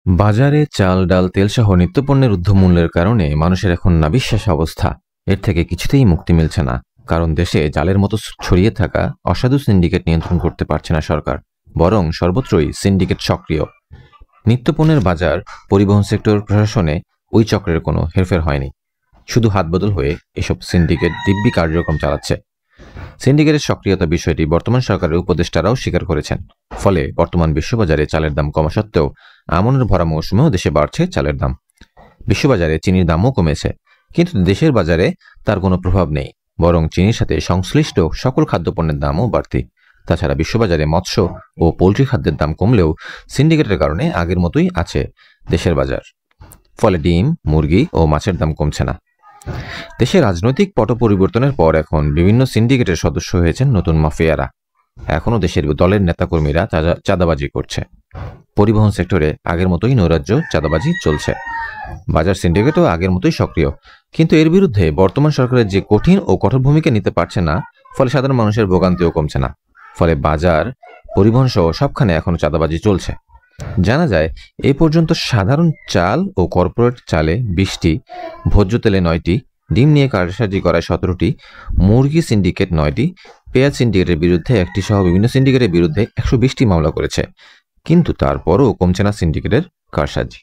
বাজারে চাল, ডাল, তেলসহ নিত্যপণ্যের ঊর্ধ্বমূল্যের কারণে মানুষের এখন নাভিশ্বাস অবস্থা। এর থেকে কিছুতেই মুক্তি মিলছে না। কারণ দেশে জালের মতো ছড়িয়ে থাকা অসাধু সিন্ডিকেট নিয়ন্ত্রণ করতে পারছে না সরকার, বরং সর্বত্রই সিন্ডিকেট সক্রিয়। নিত্যপণ্যের বাজার, পরিবহন সেক্টর, প্রশাসনে ওই চক্রের কোনো হেরফের হয়নি। শুধু হাতবদল হয়ে এসব সিন্ডিকেট দিব্যি কার্যক্রম চালাচ্ছে। সিন্ডিকেটের সক্রিয়তা বিষয়টি বর্তমান সরকারের উপদেষ্টারাও স্বীকার করেছেন। ফলে বর্তমান বিশ্ববাজারে চালের দাম কমা সত্ত্বেও আমনের ভরা মৌসুমেও দেশে বাড়ছে চালের দাম। বিশ্ববাজারে চিনির দামও কমেছে, কিন্তু দেশের বাজারে তার কোনো প্রভাব নেই, বরং চিনির সাথে সংশ্লিষ্ট সকল খাদ্যপণ্যের দামও বাড়তি। তাছাড়া বিশ্ববাজারে মৎস্য ও পোলট্রি খাদ্যের দাম কমলেও সিন্ডিকেটের কারণে আগের মতোই আছে দেশের বাজার। ফলে ডিম, মুরগি ও মাছের দাম কমছে না। দেশের রাজনৈতিক পট পরিবর্তনের পর এখন বিভিন্ন সিন্ডিকেটের সদস্য হয়েছেন নতুন মাফিয়ারা। এখনও দেশের দলের নেতাকর্মীরা চাঁদাবাজি করছে। পরিবহন সেক্টরে আগের মতোই নৈরাজ্য চাঁদাবাজি চলছে। বাজার সিন্ডিকেটও আগের মতোই সক্রিয়, কিন্তু এর বিরুদ্ধে বর্তমান সরকারের যে কঠিন ও কঠোর ভূমিকা নিতে পারছে না, ফলে সাধারণ মানুষের ভোগান্তিও কমছে না। ফলে বাজার, পরিবহন সহ সবখানে এখনো চাঁদাবাজি চলছে। জানা যায়, এ পর্যন্ত সাধারণ চাল ও কর্পোরেট চালে 20টি, ভোজ্য তেলে 9টি, ডিম নিয়ে কারসাজি করায় 17টি, মুরগি সিন্ডিকেট 9টি, পেঁয়াজ সিন্ডিকেটের বিরুদ্ধে 1টি সহ বিভিন্ন সিন্ডিকেটের বিরুদ্ধে 120টি মামলা করেছে। কিন্তু তারপরও কমছে না সিন্ডিকেটের কারসাজি।